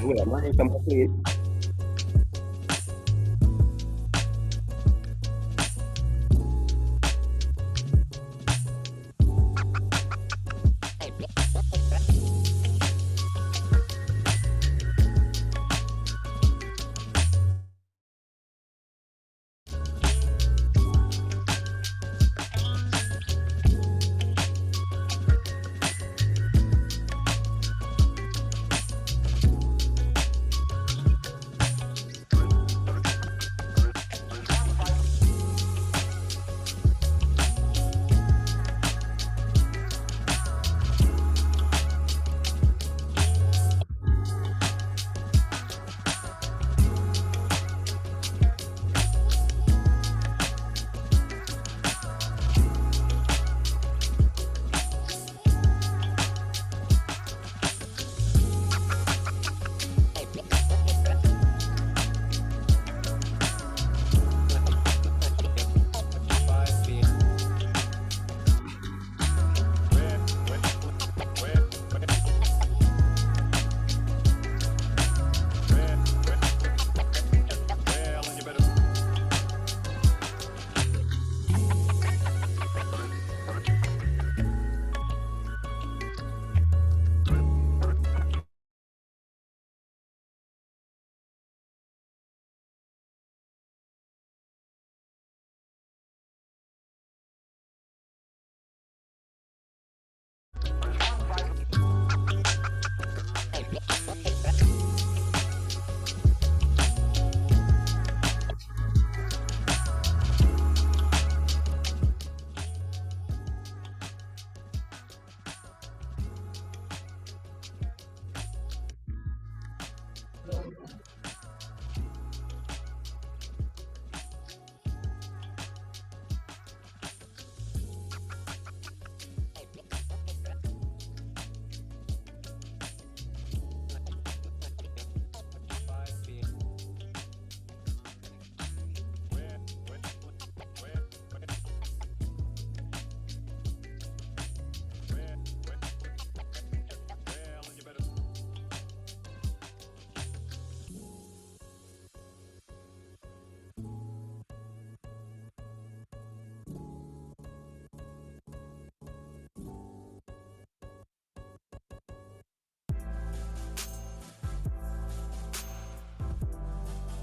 Well, mine come complete.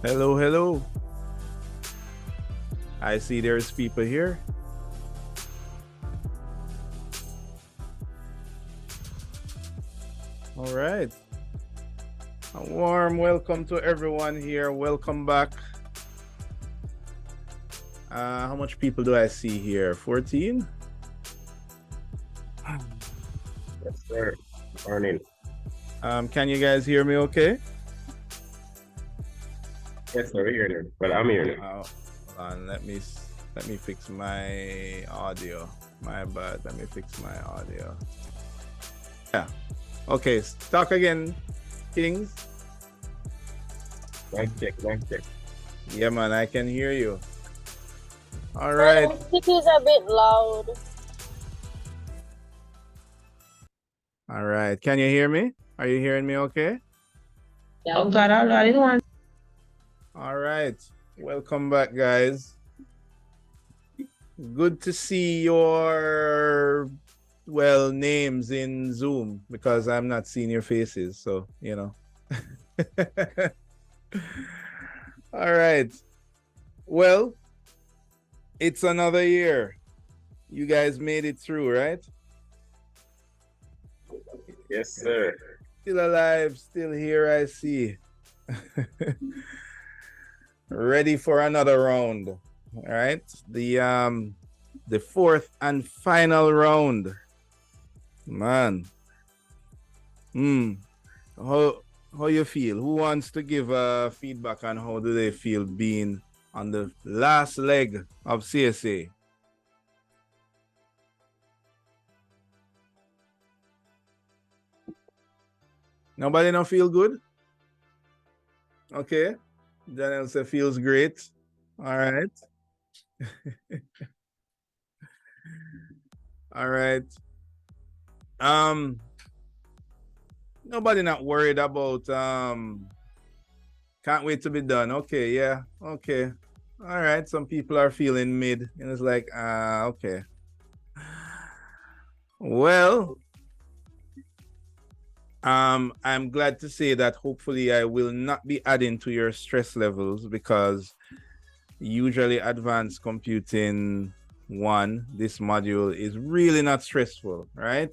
Hello, hello. I see there's people here. All right. A warm welcome to everyone here. Welcome back. How much people do I see here? 14? Yes, sir. Morning. Can you guys hear me okay? Yes, sir. We're here now. Well, I'm here now. Hold on, let me fix my audio. My bad. Let me fix my audio. Yeah. Okay, talk again, Kings. Mic check, mic check. Yeah, man, I can hear you. All right. The music is a bit loud. All right. Can you hear me? Are you hearing me okay? Oh God, I didn't want. All right. Welcome back, guys. Good to see your, well, names in Zoom because I'm not seeing your faces. So, you know. All right. Well, it's another year. You guys made it through, right? Yes, sir. Still alive, still here, I see. Ready for another round. All right. The fourth and final round. Man. How you feel? Who wants to give feedback on how do they feel being on the last leg of CSA? Nobody don't feel good? Okay. Daniel said feels great. All right. All right. Nobody not worried about can't wait to be done. Okay, yeah, okay. All right. Some people are feeling mid, and it's like, okay. Well, I'm glad to say that hopefully I will not be adding to your stress levels, because usually advanced computing 1, this module is really not stressful, right?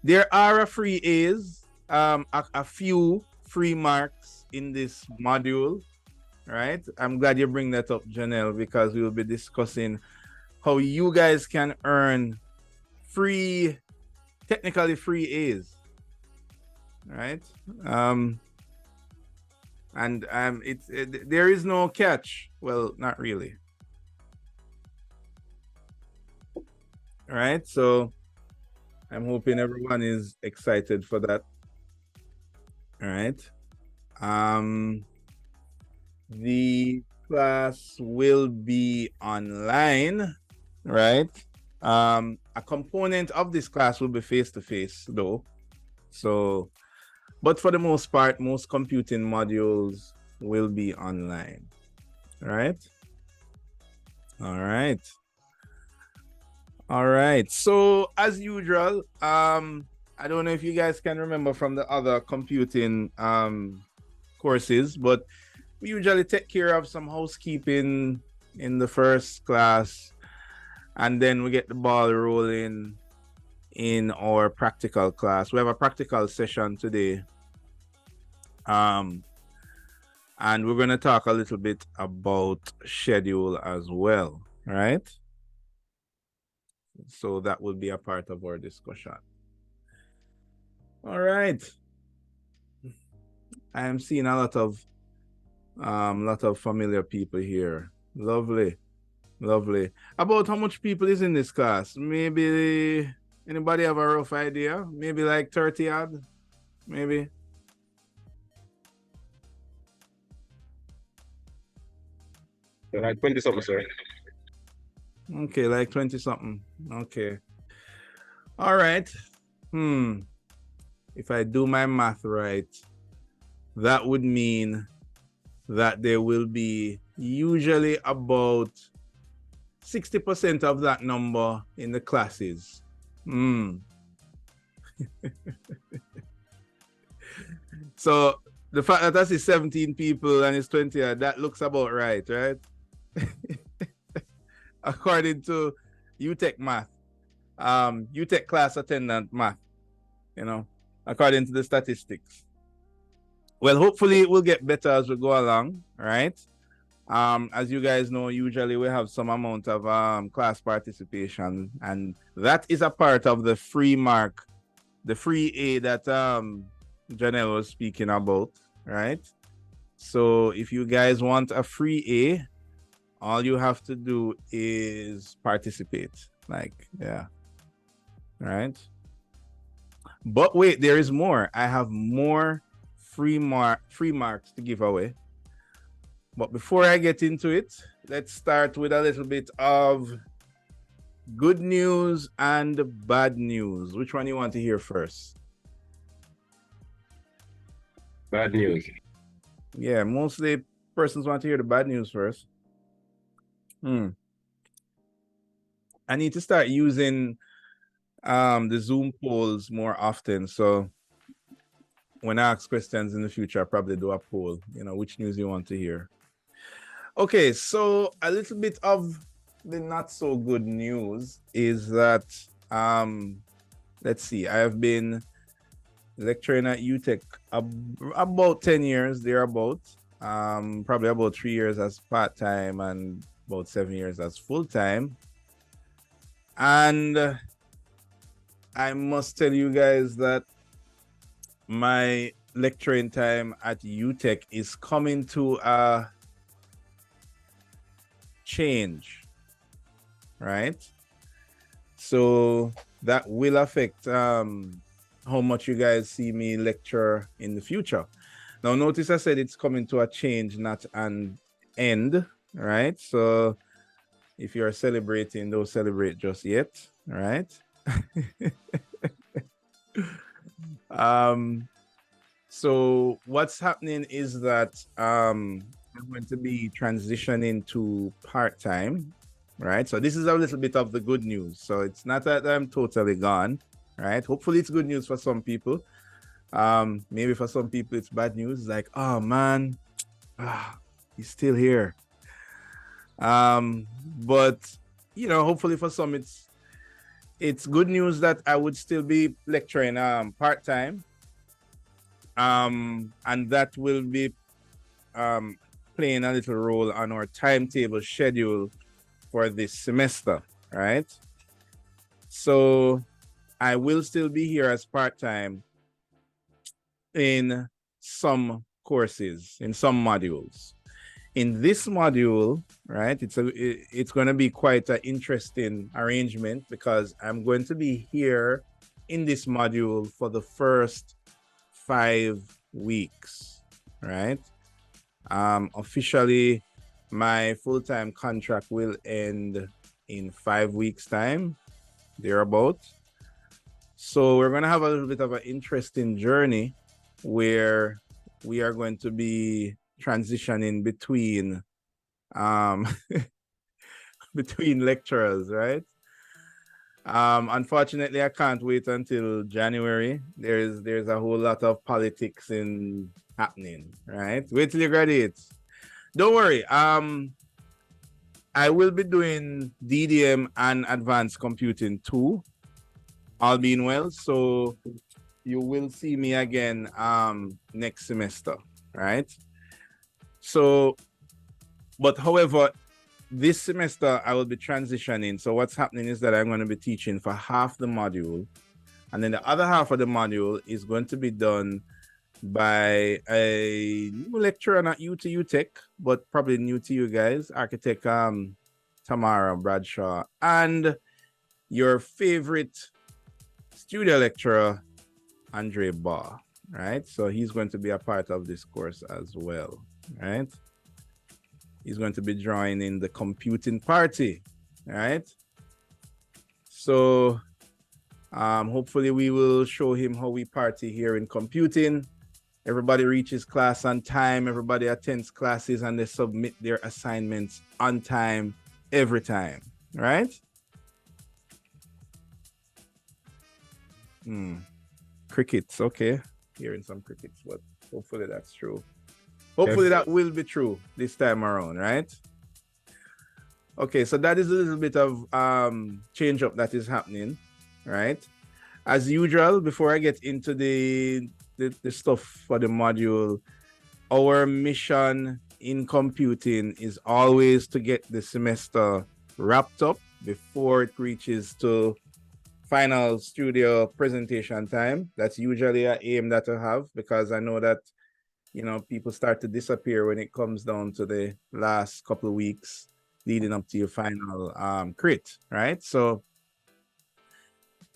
There are free A's, a few free marks in this module, right? I'm glad you bring that up, Janelle, because we will be discussing how you guys can earn technically free A's, right? There is no catch. Well, not really. All right, so I'm hoping everyone is excited for that. All right. The class will be online, right? A component of this class will be face-to-face though. So, but for the most part, most computing modules will be online, right? All right. All right. So as usual, I don't know if you guys can remember from the other computing courses, but we usually take care of some housekeeping in the first class, and then we get the ball rolling in our practical class. We have a practical session today. And we're going to talk a little bit about schedule as well, right? So that will be a part of our discussion. All right. I am seeing a lot of familiar people here. Lovely. Lovely. About how much people is in this class? Maybe anybody have a rough idea? Maybe like 30 odd? Maybe. Like 20 something, sir. Okay, like 20 something. Okay. All right. If I do my math right, that would mean that there will be usually about 60% of that number in the classes. So the fact that I see 17 people and it's 20, that looks about right? According to UTech math, UTech class attendant math, according to the statistics. Well, hopefully it will get better as we go along, right? As you guys know, usually we have some amount of class participation, and that is a part of the free mark, the free A that Janelle was speaking about, right? So if you guys want a free A, all you have to do is participate. Yeah. Right? But wait, there is more. I have more free marks to give away. But before I get into it, let's start with a little bit of good news and bad news. Which one you want to hear first? Bad news. Yeah, mostly persons want to hear the bad news first. I need to start using the Zoom polls more often. So when I ask questions in the future, I'll probably do a poll, which news you want to hear. Okay, so a little bit of the not so good news is that, let's see, I have been lecturing at UTech about 10 years, thereabouts. Probably about 3 years as part-time and about 7 years as full-time. And I must tell you guys that my lecturing time at UTech is coming to a change, right? So that will affect how much you guys see me lecture in the future. Now, notice I said it's coming to a change, not an end, right? So if you're celebrating, don't celebrate just yet, right? So what's happening is that I'm going to be transitioning to part-time, right? So this is a little bit of the good news. So it's not that I'm totally gone, right? Hopefully it's good news for some people. Maybe for some people it's bad news, like, oh man, he's still here. But hopefully for some it's good news that I would still be lecturing part-time. And that will be playing a little role on our timetable schedule for this semester, right? So I will still be here as part-time in some courses, in some modules. In this module, right, it's going to be quite an interesting arrangement because I'm going to be here in this module for the first 5 weeks, right? Officially, my full-time contract will end in 5 weeks' time, thereabout. So we're going to have a little bit of an interesting journey where we are going to be transitioning between between lecturers, right? Unfortunately, I can't wait until January. There's a whole lot of politics in happening, right? Wait till you graduate. Don't worry. I will be doing DDM and advanced computing too, all being well. So you will see me again next semester, right? So, but however, this semester I will be transitioning. So what's happening is that I'm going to be teaching for half the module, and then the other half of the module is going to be done by a new lecturer, not new to UTech, but probably new to you guys, architect Tamara Bradshaw, and your favorite studio lecturer, Andre Barr, right? So he's going to be a part of this course as well, right? He's going to be joining the computing party, right? So hopefully we will show him how we party here in computing. Everybody reaches class on time, everybody attends classes, and they submit their assignments on time every time, right? Crickets, okay. Hearing some crickets, but hopefully that's true. Hopefully that will be true this time around, right? Okay, so that is a little bit of change up that is happening, right? As usual, before I get into the stuff for the module, our mission in computing is always to get the semester wrapped up before it reaches to final studio presentation time. That's usually an aim that I have, because I know that people start to disappear when it comes down to the last couple of weeks leading up to your final crit, right? So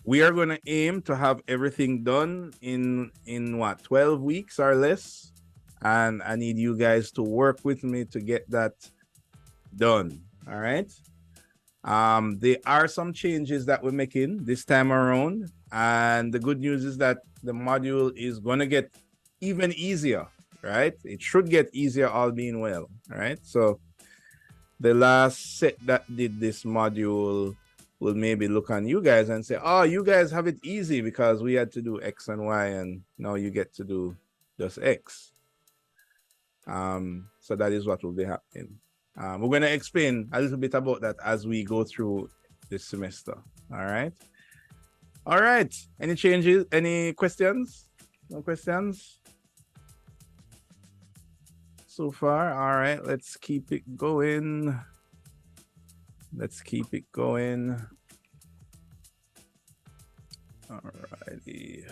we are going to aim to have everything done in what, 12 weeks or less, and I need you guys to work with me to get that done. All right. There are some changes that we're making this time around, and the good news is that the module is going to get even easier, right? It should get easier, all being well, right? So the last set that did this module will maybe look on you guys and say, oh, you guys have it easy because we had to do X and Y, and now you get to do just X. So that is what will be happening. We're going to explain a little bit about that as we go through this semester. All right. All right. Any changes? Any questions? No questions so far? All right. Let's keep it going. Let's keep it going. All righty.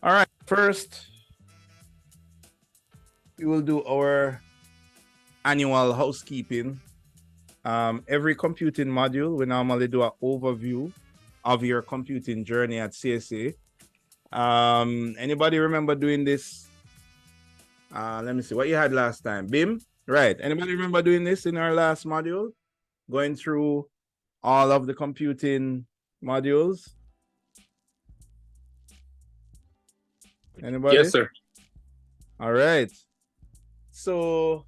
All right, first, we will do our annual housekeeping. every computing module, we normally do an overview of your computing journey at CSA. Anybody remember doing this? Let me see what you had last time. BIM, right? Anybody remember doing this in our last module? Going through all of the computing modules? Anybody? Yes, sir. All right. So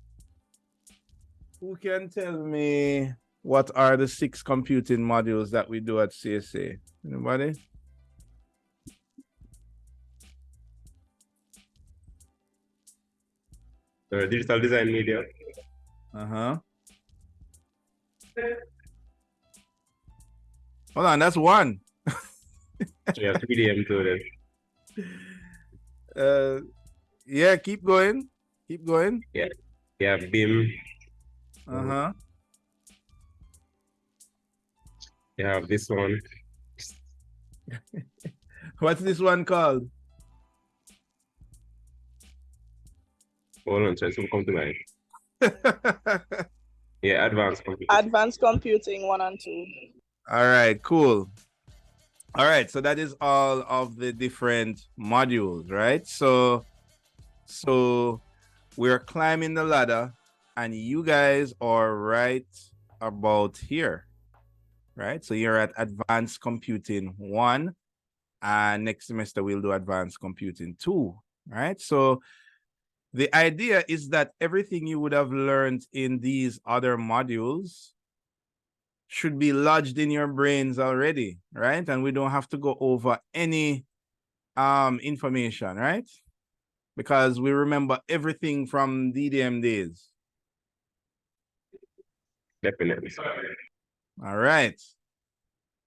who can tell me what are the 6 computing modules that we do at CSA? Anybody? Digital design media. Uh-huh. Hold on, that's 1. Yeah, 3DM too then. Yeah, keep going. Keep going. Yeah, BIM. Uh-huh. You have this one. What's this one called? Hold on, try to come to mind. Yeah, advanced computing. Advanced computing 1 and 2. All right, cool. All right, so that is all of the different modules, right? So we're climbing the ladder and you guys are right about here, right? So you're at advanced computing 1 and next semester we'll do advanced computing 2, right? So the idea is that everything you would have learned in these other modules should be lodged in your brains already, right? And we don't have to go over any information, right? Because we remember everything from DDM days. Definitely. All right.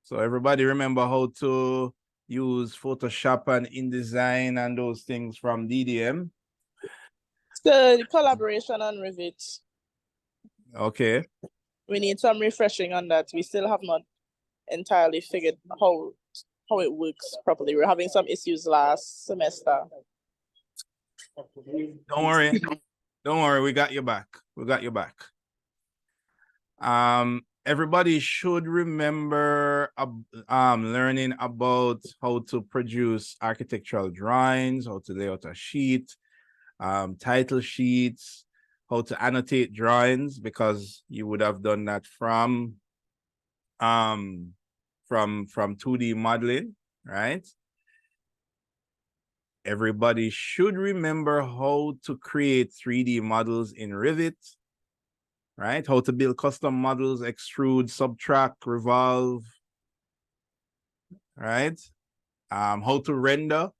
So everybody remember how to use Photoshop and InDesign and those things from DDM. It's the collaboration on Revit. Okay. We need some refreshing on that. We still have not entirely figured how it works properly. We're having some issues last semester. Don't worry. Don't worry. We got your back. We got your back. Everybody should remember learning about how to produce architectural drawings, how to lay out a sheet, title sheets, how to annotate drawings, because you would have done that from 2D modeling, right? Everybody should remember how to create 3D models in Revit, right? How to build custom models, extrude, subtract, revolve, right? How to render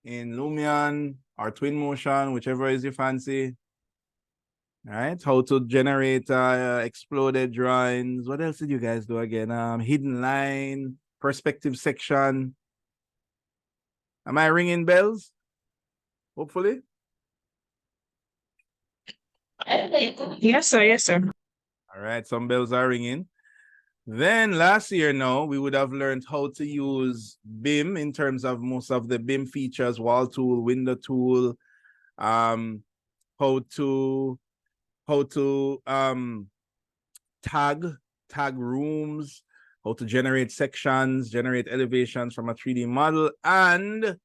in Lumion or Twinmotion, whichever is your fancy, right? How to generate exploded drawings. What else did you guys do again? Hidden line, perspective section. Am I ringing bells? Hopefully. Yes, sir. Yes, sir. All right, some bells are ringing. Then last year, no, we would have learned how to use BIM in terms of most of the BIM features, wall tool, window tool, how to tag rooms, how to generate sections, generate elevations from a 3D model, and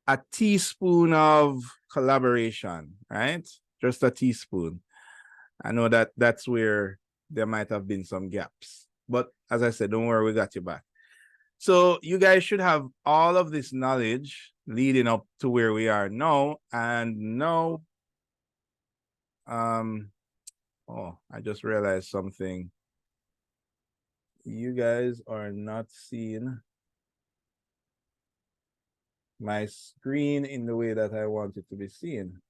a teaspoon of collaboration, right? Just a teaspoon. I know that that's where there might have been some gaps, but as I said, don't worry, we got you back. So you guys should have all of this knowledge leading up to where we are now. And now, oh, I just realized something. You guys are not seeing my screen in the way that I want it to be seen.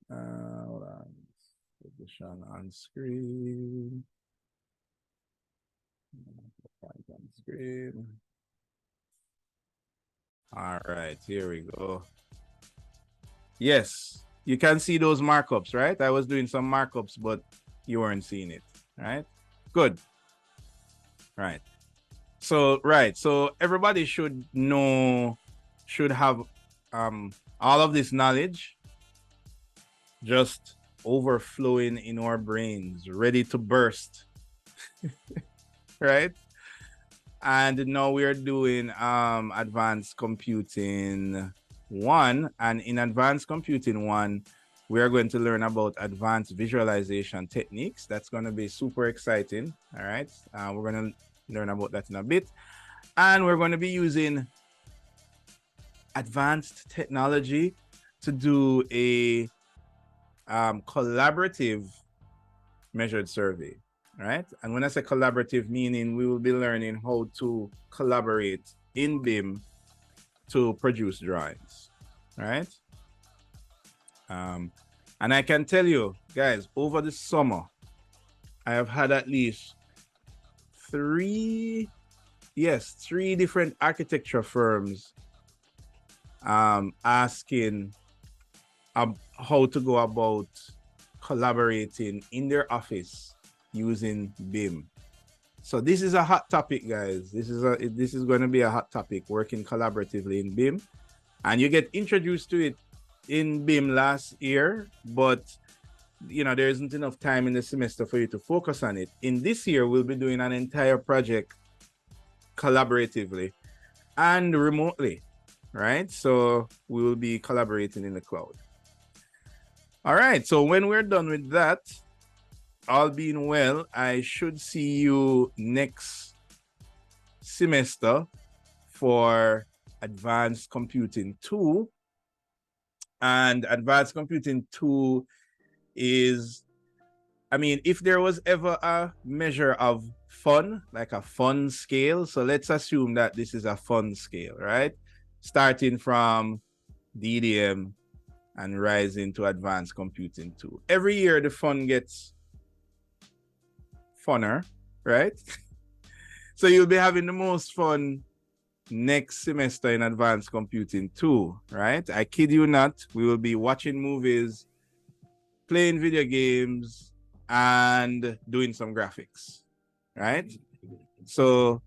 Hold on. Position on screen. On screen. All right, here we go. Yes, you can see those markups, right? I was doing some markups, but you weren't seeing it, right? Good. Right. So everybody should know, should have all of this knowledge just overflowing in our brains, ready to burst right? And now we are doing advanced computing 1, and in advanced computing 1 we are going to learn about advanced visualization techniques. That's going to be super exciting. All right, we're going to learn about that in a bit, and we're going to be using advanced technology to do a collaborative measured survey. Right? And when I say collaborative, meaning we will be learning how to collaborate in BIM to produce drawings, right? And I can tell you, guys, over the summer, I have had at least three different architecture firms asking how to go about collaborating in their office using BIM. So this is a hot topic, guys. This is going to be a hot topic, working collaboratively in BIM. And you get introduced to it in BIM last year, but you know, there isn't enough time in the semester for you to focus on it. In this year, we'll be doing an entire project collaboratively and remotely, right? So we will be collaborating in the cloud. All right, so when we're done with that, all being well, I should see you next semester for Advanced Computing 2. And Advanced Computing 2 is, I mean, if there was ever a measure of fun, like a fun scale, so let's assume that this is a fun scale, right? Starting from DDM and rising to Advanced Computing 2. Every year the fun gets funner, right? So you'll be having the most fun next semester in Advanced Computing 2, right? I kid you not, we will be watching movies, playing video games, and doing some graphics, right? So,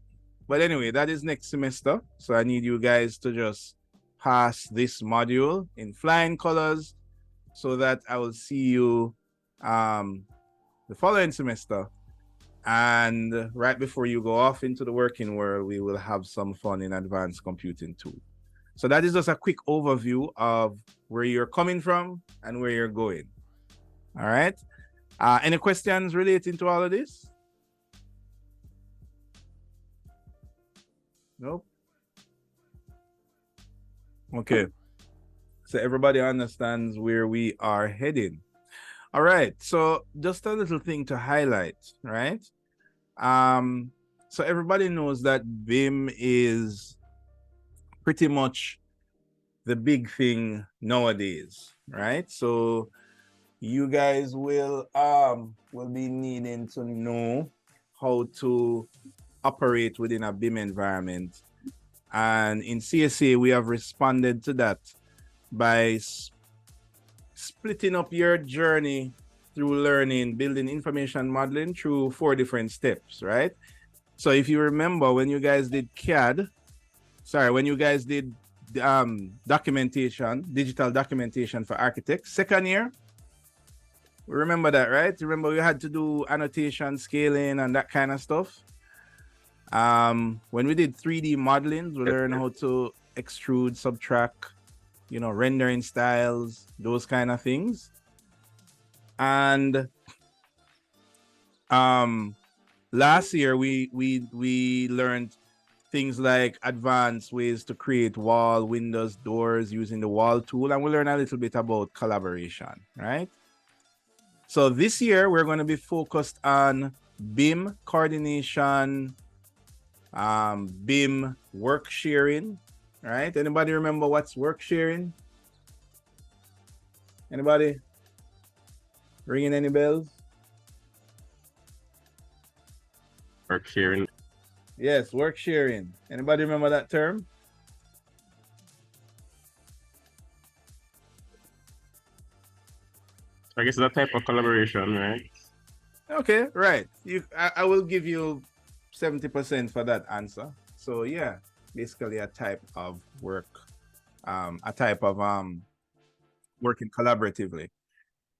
but anyway, that is next semester. So I need you guys to just pass this module in flying colors so that I will see you the following semester. And right before you go off into the working world, we will have some fun in Advanced Computing 2. So that is just a quick overview of where you're coming from and where you're going. All right. Any questions relating to all of this? Nope. Okay. So everybody understands where we are heading. All right. So just a little thing to highlight, right? So everybody knows that BIM is pretty much the big thing nowadays, right? So you guys will be needing to know how to operate within a BIM environment. And in CSA, we have responded to that by splitting up your journey through learning, building information modeling through 4 different steps, right? So if you remember when you guys did when you guys did documentation, digital documentation for architects, second year, remember that, right? Remember we had to do annotation, scaling, and that kind of stuff. When we did 3D modeling, we learned how to extrude, subtract, you know, rendering styles, those kind of things. And last year we learned things like advanced ways to create wall, windows, doors using the wall tool, and we learned a little bit about collaboration, right? So this year we're going to be focused on BIM coordination, BIM work sharing, right? Anybody remember what's work sharing? Anybody? Ringing any bells? Work sharing. Yes, work sharing. Anybody remember that term? I guess that type of collaboration, right? Okay, right. I will give you 70% for that answer. So yeah, basically a type of work, working collaboratively.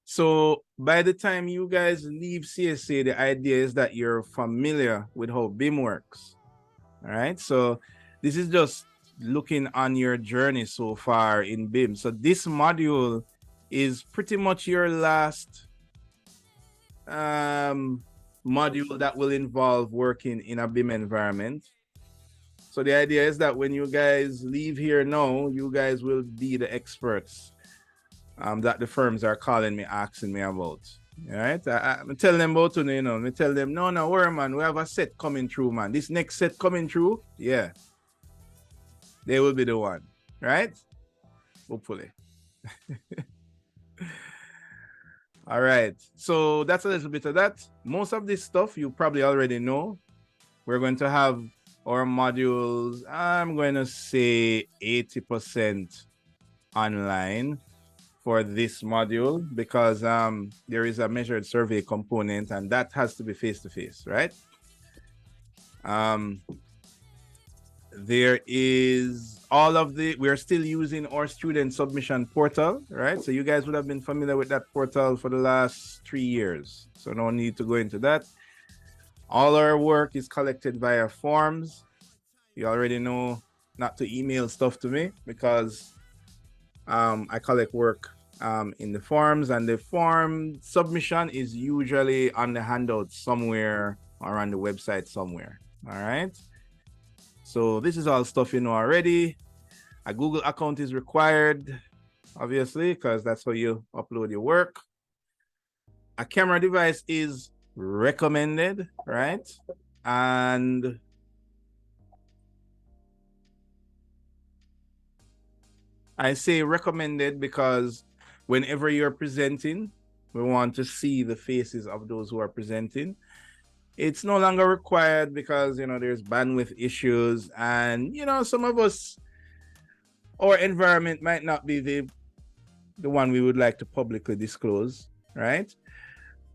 So by the time you guys leave CSA, the idea is that you're familiar with how BIM works. All right. So this is just looking on your journey so far in BIM. So this module is pretty much your last module that will involve working in a BIM environment. So the idea is that when you guys leave here now, you guys will be the experts that the firms are calling me, asking me about. All right. I tell them about it, you know, I tell them, no, worry, man. We have a set coming through, man. This next set coming through, yeah. They will be the one, right? Hopefully. All right. So that's a little bit of that. Most of this stuff you probably already know. We're going to have our modules, I'm going to say 80% online for this module because there is a measured survey component and that has to be face-to-face, right? There is all of we're still using our student submission portal, right? So you guys would have been familiar with that portal for the last 3 years. So no need to go into that. All our work is collected via forms. You already know not to email stuff to me because I collect work in the forms, and the form submission is usually on the handout somewhere or on the website somewhere. All right. So this is all stuff you know already. A Google account is required, obviously, because that's how you upload your work. A camera device is recommended, right? And I say recommended because whenever you're presenting, we want to see the faces of those who are presenting. It's no longer required because, you know, there's bandwidth issues and, you know, some of us, our environment might not be the one we would like to publicly disclose, right?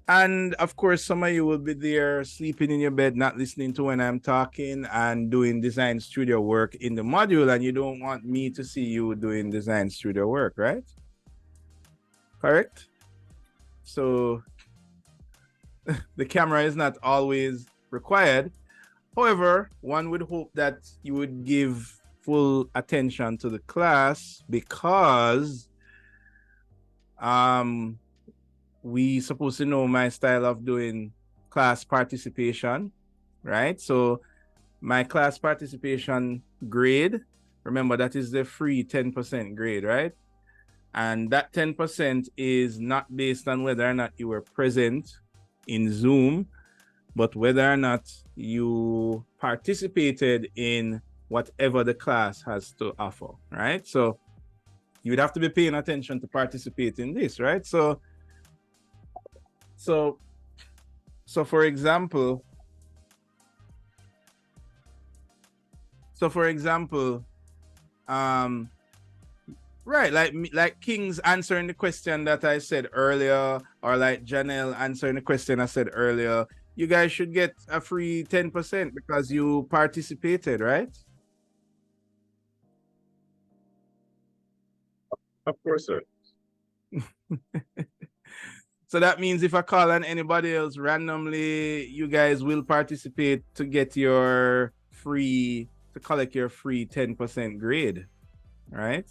And of course, some of you will be there sleeping in your bed, not listening to when I'm talking and doing design studio work in the module, and you don't want me to see you doing design studio work, right? Correct? So the camera is not always required. However, one would hope that you would give full attention to the class because we supposed to know my style of doing class participation, right? So my class participation grade, remember that is the free 10% grade, right? And that 10% is not based on whether or not you were present in Zoom, but whether or not you participated in whatever the class has to offer, right? So you would have to be paying attention to participate in this, right? So for example, right, like King's answering the question that I said earlier, or like Janelle answering the question I said earlier, you guys should get a free 10% because you participated, right? Of course, sir. So that means if I call on anybody else randomly, you guys will participate to get your free, to collect your free 10% grade, right?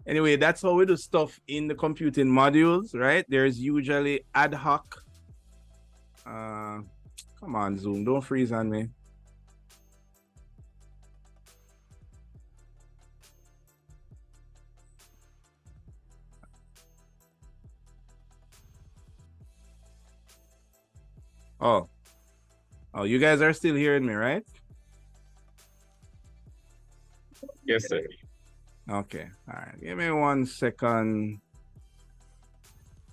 Anyway, that's how we do stuff in the computing modules, right? There's usually ad hoc. Come on, Zoom, don't freeze on me. Oh, you guys are still hearing me, right? Yes, sir. Okay, all right. Give me 1 second.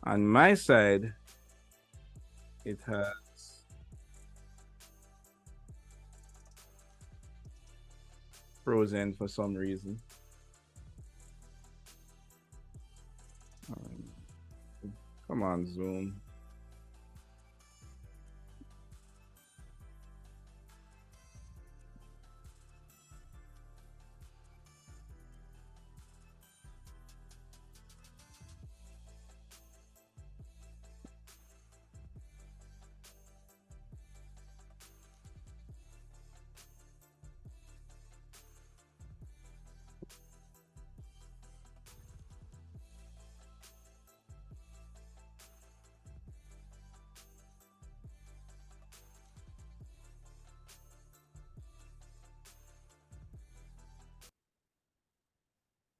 On my side, it has frozen for some reason. Come on, Zoom.